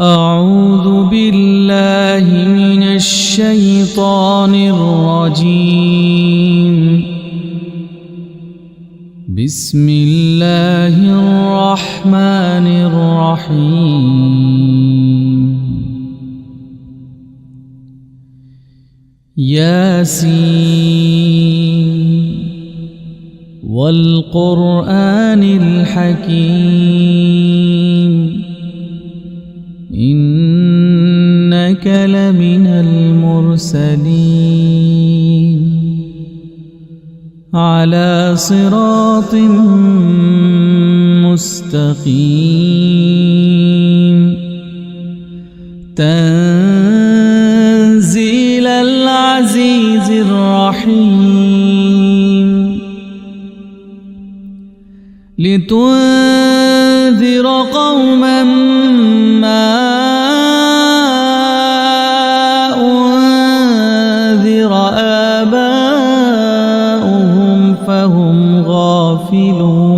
أعوذ بالله من الشيطان الرجيم. بسم الله الرحمن الرحيم. ياسين والقرآن الحكيم إنك لمن المرسلين على صراط مستقيم تنزيل العزيز الرحيم لتنذر قوما ما أنذر آباؤهم فهم غافلون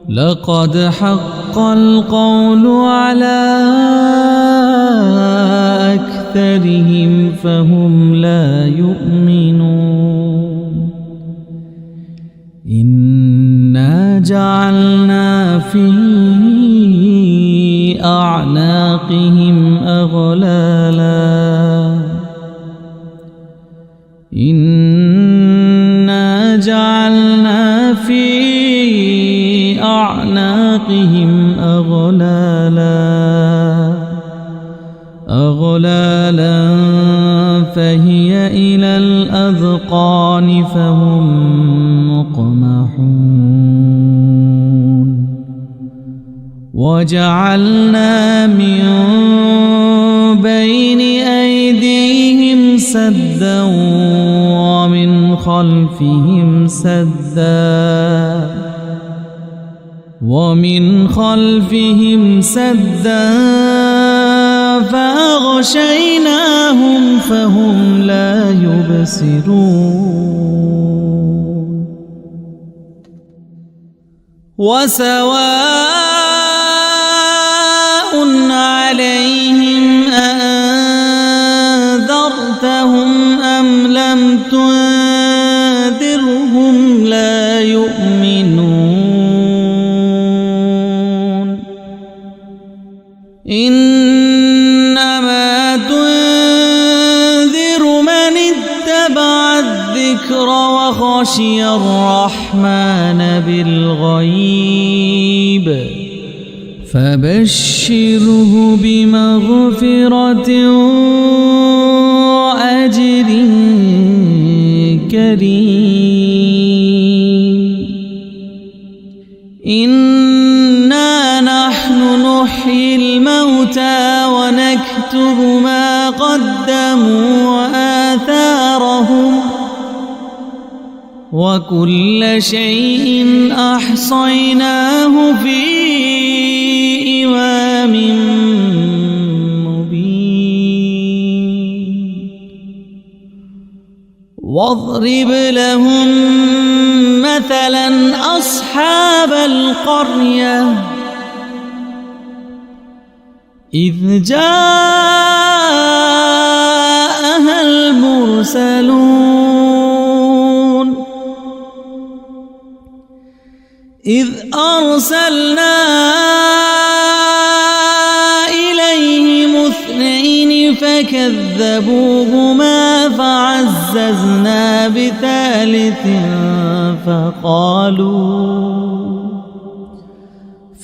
لقد حق القول على أكثرهم فهم لا يؤمنون إنا جعلنا في أعناقهم أغلالا إنا جعلنا في أعناقهم أغلالا فهي إلى الأذقان فهم مقمحون وجعلنا من بين أيديهم سدا ومن خلفهم سدا فأغشيناهم فهم لا يبصرون وسواء عليهم أأنذرتهم أم لم تنذرهم لا يؤمنون إنما تنذر من اتبع الذكر وخشي الرحمن بالغيب فبشره بمغفرة وأجر كريم إنا نحن نحيي الموتى ونكتب ما قدموا وآثارهم وكل شيء أحصيناه في إمام مبين واضرب لهم مثلا أصحاب القرية إذ جاءها المرسلون إذ أرسلنا إليهم اثنين فكذبوهما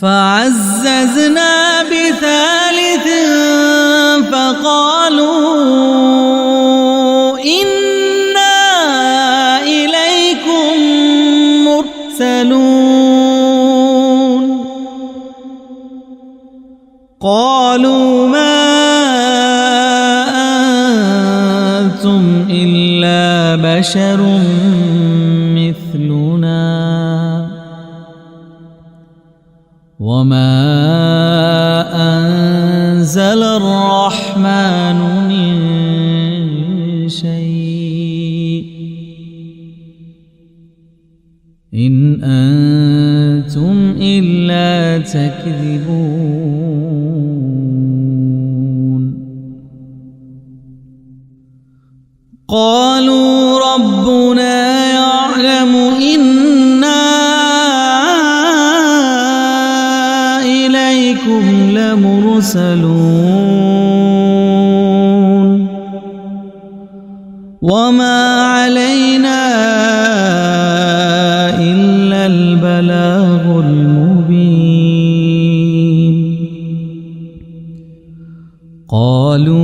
فعززنا بثالث فقالوا إنا إليكم مرسلون قالوا ما أنتم إلا بشر مثلنا وما أنزل الرحمن من شيء إن أنتم إلا تكذبون قالوا ربنا يعلم إنا إليكم لمرسلون وما علينا إلا البلاغ المبين قالوا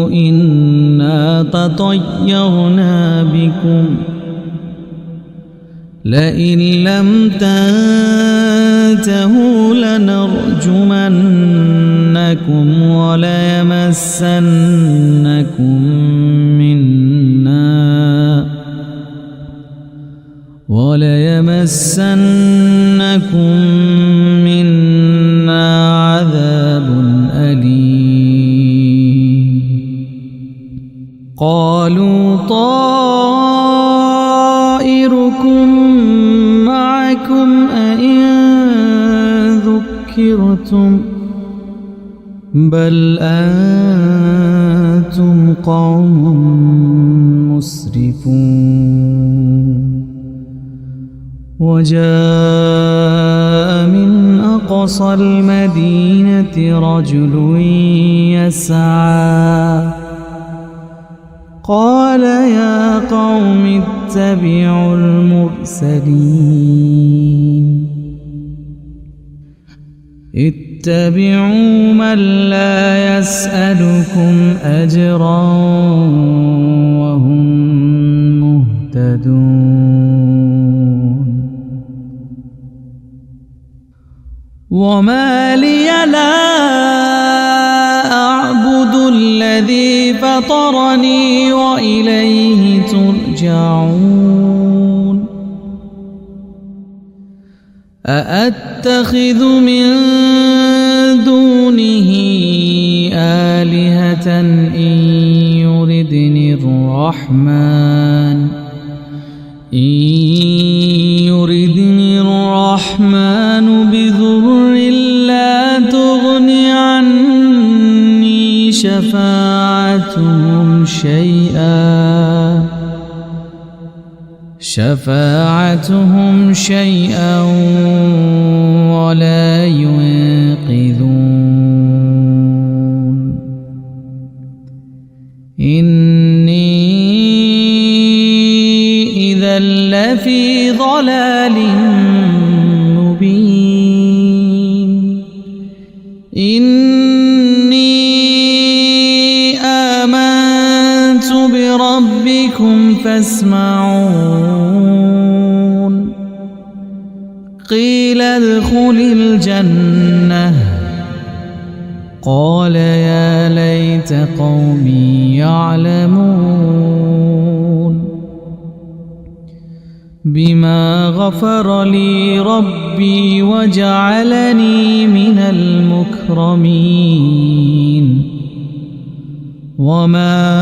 إنا تطيرنا بكم لئن لم تنتهوا لنرجمنكم وليمسنكم منا عذاب أليم قالوا طائركم معكم أئن ذكرتم بل أنتم قوم مسرفون وجاء من أقصى المدينة رجل يسعى قال يا قوم اتبعوا المرسلين اتبعوا من لا يسألكم أجرا وهم مهتدون وما لي لا أعبد الذي فطرني وإليه ترجعون أأتخذ من دونه آلهة إن يردني الرحمن بضر لا تغن عني شفاعتهم شيئا ولا ينقذون إني إذا لفي ضلال مبين إني آمنت بربكم فاسمعون قيل ادخل الجنة قال يا ليت قومي يعلمون بما غفر لي ربي وجعلني من المكرمين وما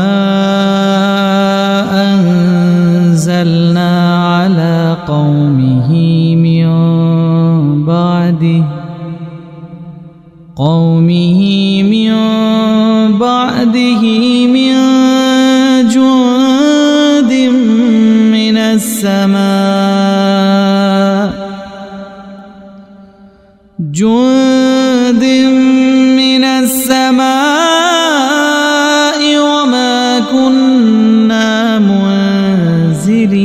أنزلنا على قومه من بعده من جند من السماء وما كنا منزلين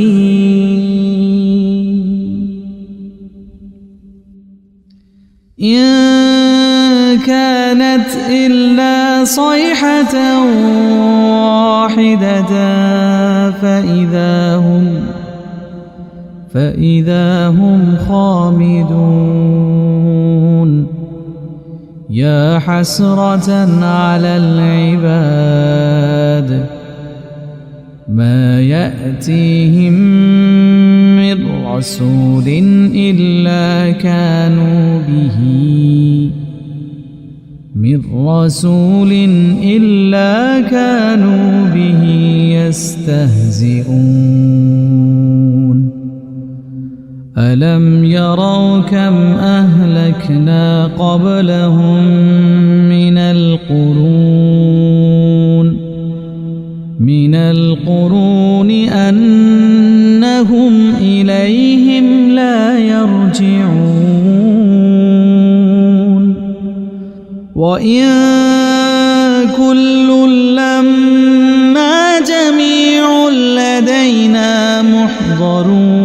إن كانت إلا صيحة واحدة فإذا هم خامدون يا حسرة على العباد ما يأتيهم من رسول إلا كانوا به يستهزئون ألم يروا كم أهلكنا قبلهم من القرون أنهم إليهم لا يرجعون وإن كل لما جميع لدينا محضرون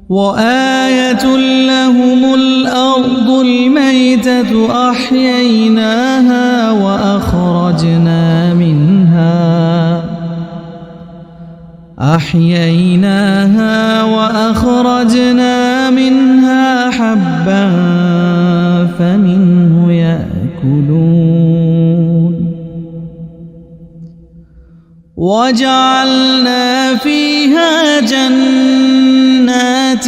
وآية لهم الأرض الميتة أحييناها وأخرجنا منها حبا فمنه يأكلون وجعلنا فيها جنات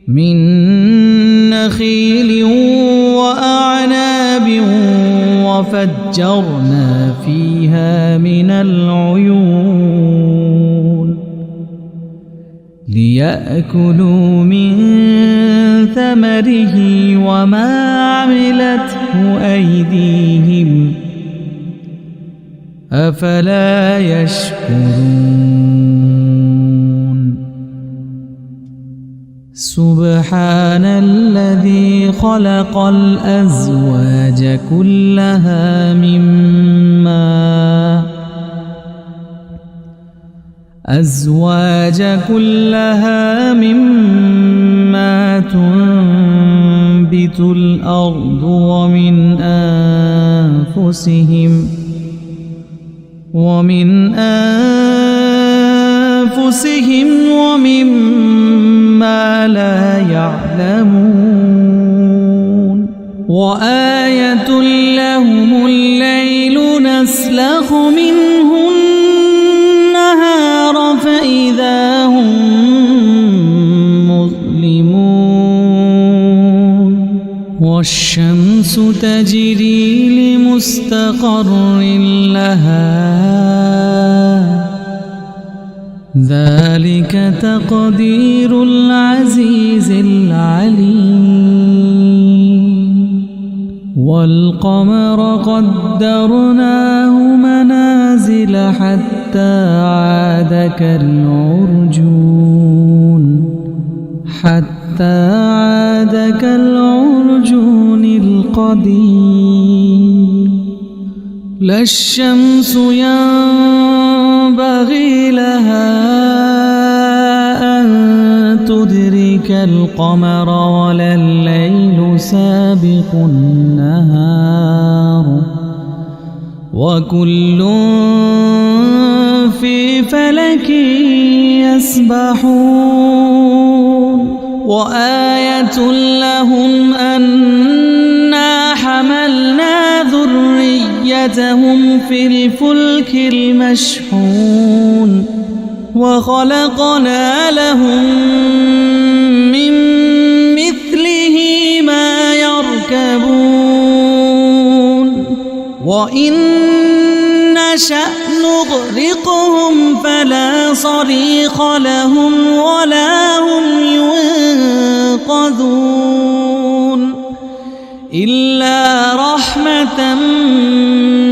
من نخيل وأعناب وفجرنا فيها من العيون ليأكلوا من ثمره وما عملته أيديهم أفلا يشكرون سبحان الذي خلق الأزواج كلها مما تنبت الأرض ومن أنفسهم ومما لا يعلمون وآية لهم الليل نسلخ منه النهار فإذا هم مظلمون والشمس تجري لمستقر لها ذلك تقدير العزيز العليم والقمر قدرناه منازل حتى عاد كالعرجون القديم لا الشمس ينبغي لها أن تدرك القمر ولا الليل سابق النهار وكل في فلك يسبحون وآية لهم أنا حملنا ذريتهم في الفلك المشحون وخلقنا لهم من مثله ما يركبون وإن نشأ نغرقهم فلا صريخ لهم ولا هم ينقذون إلا رحمة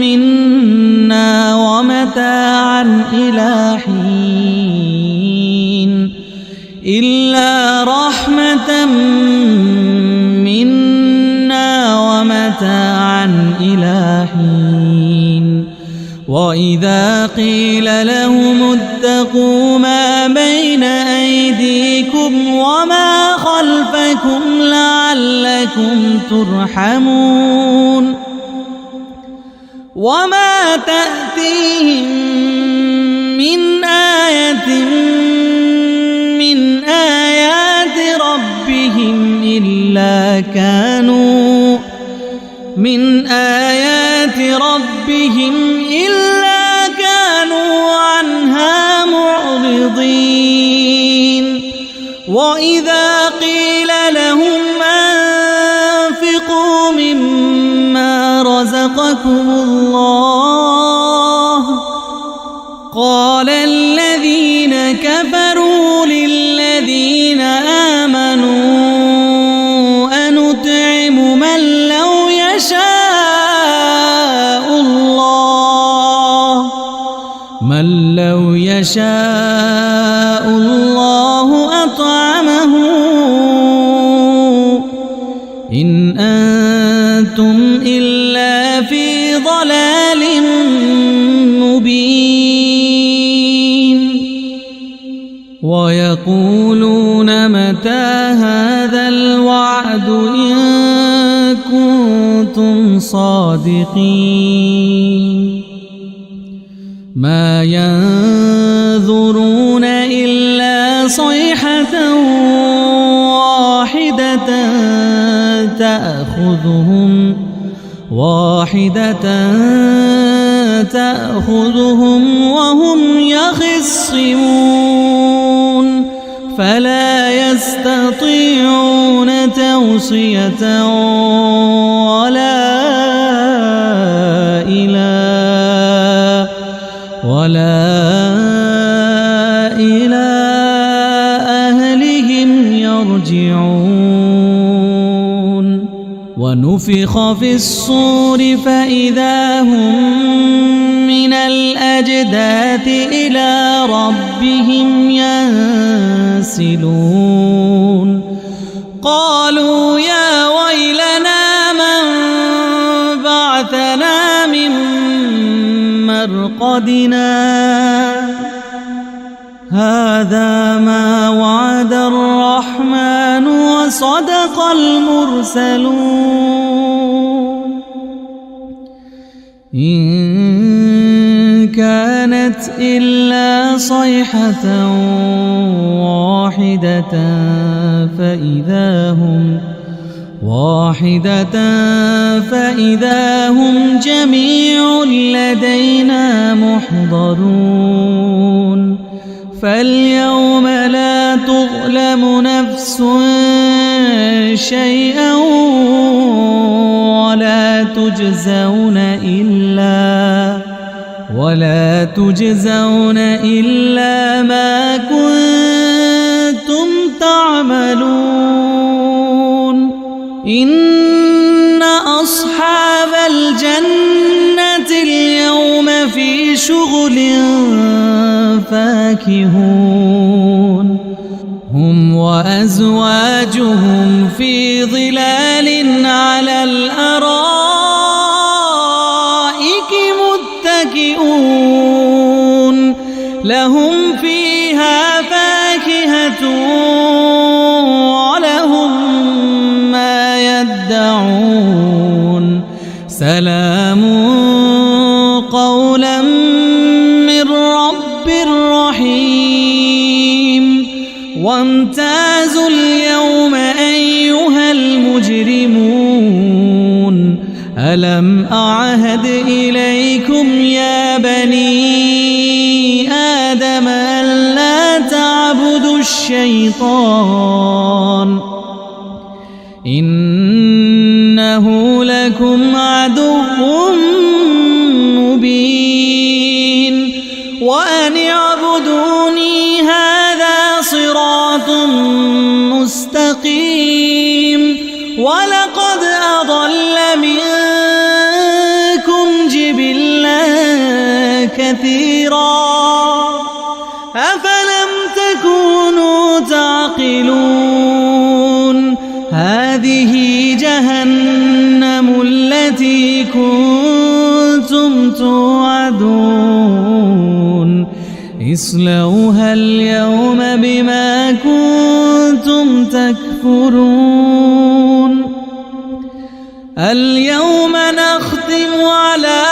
منا ومتاعا إلى حين وإذا قيل لهم اتقوا ما بين أيديكم وما خلفكم لعلكم ترحمون وما تأتيهم من آية من آيات ربهم إلا كانوا عنها معرضين وإذا قيل لهم أنفقوا مما رزقكم الله قال الذين كفروا للذين آمنوا أنطعم من لو يشاء الله أطعمه إن أنتم إلا في ضلال مبين ويقولون متى هذا الوعد إن كنتم صادقين ما ينظرون إلا صيحة تأخذهم وهم يخصمون فلا يستطيعون توصية ولا إلى أهلهم يرجعون ونفخ في الصور فإذا هم من الأجداث إلى ربهم ينسلون قالوا يا ويلنا من بعثنا من مرقدنا هذا ما وعد الرحمن وصدق المرسلون إن كانت إلا صيحة واحدة فإذا هم جميع لدينا محضرون فاليوم لا تظلم نفس شيئا ولا تجزون إلا ما كنتم تعملون إن أصحاب الجنة اليوم في شغل فاكهون هم وأزواجهم في ظلال على الأرائك متكئون لهم فيها فاكهة ولهم ما يدعون سلام قولا من رب رحيم وامتازوا اليوم أيها المجرمون ألم أعهد إليكم يا بني آدم ألا تعبدوا الشيطان إنه لكم عدو مبين وأن اعبدوني هذا صراط مستقيم ولقد أضل منكم جبلا كثيرا أفلم تكونوا تعقلون هذه جهنم التي كنتم توعدون اصلوها اليوم بما كنتم تكفرون اليوم نختم على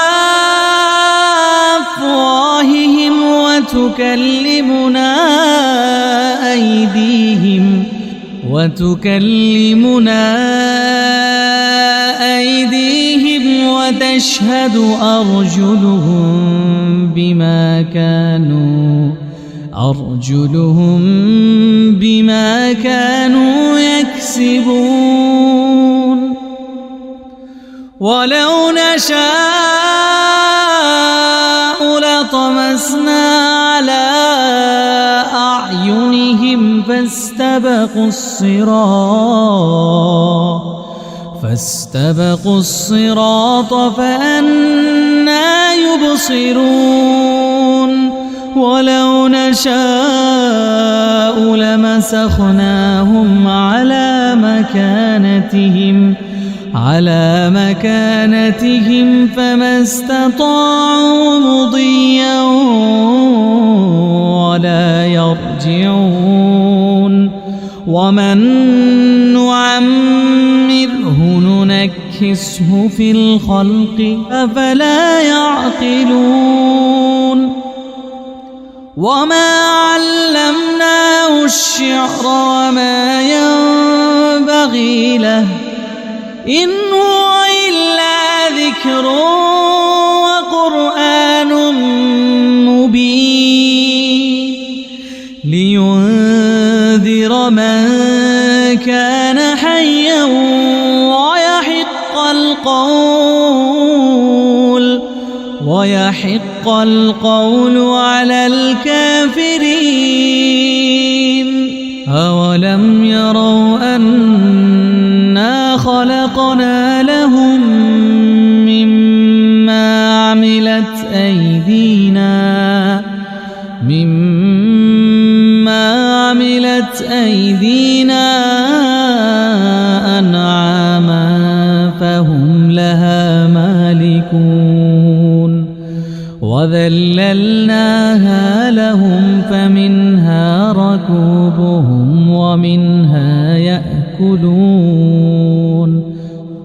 أفواههم وتكلمنا أيديهم وتشهد أرجلهم بما كانوا يكسبون ولو نشاء لطمسنا وطمسنا على أعينهم فاستبقوا الصراط فأنى يبصرون ولو نشاء لمسخناهم على مكانتهم فما استطاعوا مضيا ولا يرجعون ومن نعمره ننكسه في الخلق أفلا يعقلون وما علمناه الشعر وما ينبغي له إن هو إلا ذكر وقرآن مبين لينذر من كان حيا ويحق القول على الكافرين أولم يروا أنا خلقنا لهم مما عملت أيدينا أنعاما فهم لها مالكون وذللناها لهم فمنها ركوبهم ومنها يأكلون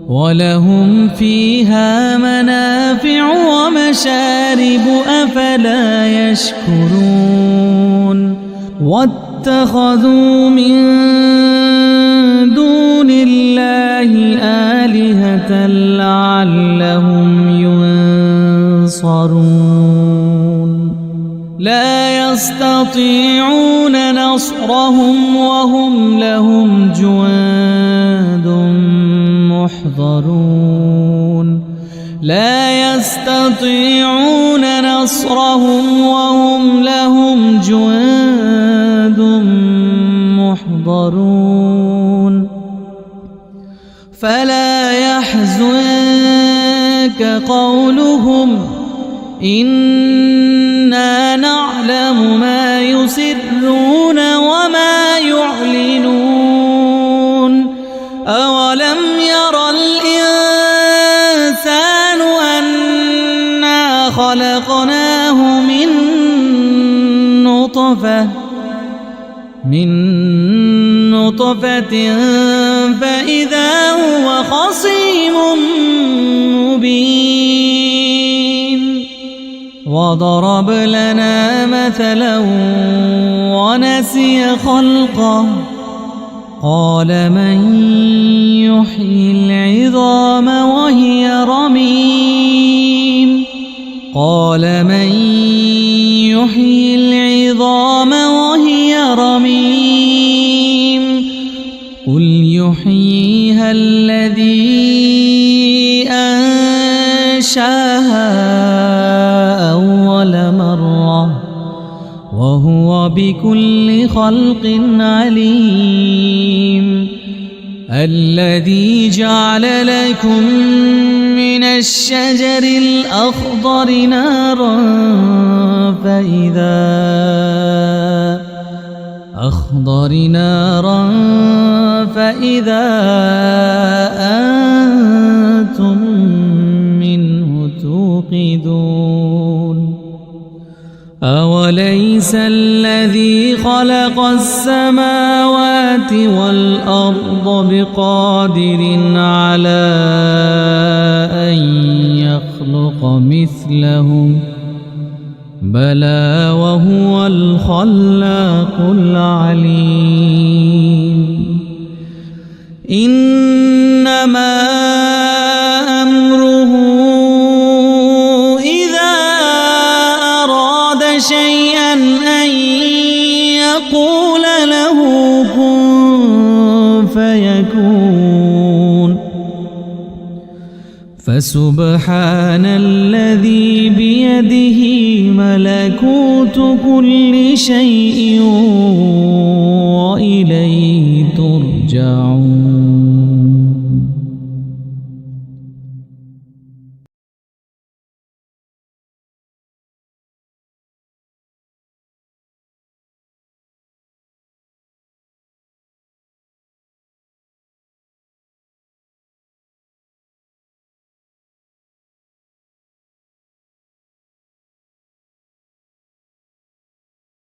ولهم فيها منافع ومشارب أفلا يشكرون واتخذوا من دون الله آلهة لعلهم ينصرون لا يستطيعون نصرهم وهم لهم جند محضرون لا يستطيعون نصرهم وهم لهم جند محضرون فلا يحزنك قولهم إنا نعلم ما يسرون وما يعلنون أولم ير الإنسان أنا خلقناه من نطفة فإذا هو خصيم مبين وضرب لنا مثلا ونسي خلقه قال من يحيي العظام وهي رميم قل يحييها الذي أنشاها أول مرة وهو بكل خلق عليم الذي جعل لكم من الشجر الأخضر نارا فإذا أنتم منه توقدون أوليس الذي خلق السماوات والأرض بقادر على أن يخلق مثلهم بلى وهو الخلاق العليم إنما أمره إذا أراد شيئا أن يقول له كن فيكون فسبحان الذي بيده ملكوت كل شيء وإليه ترجعون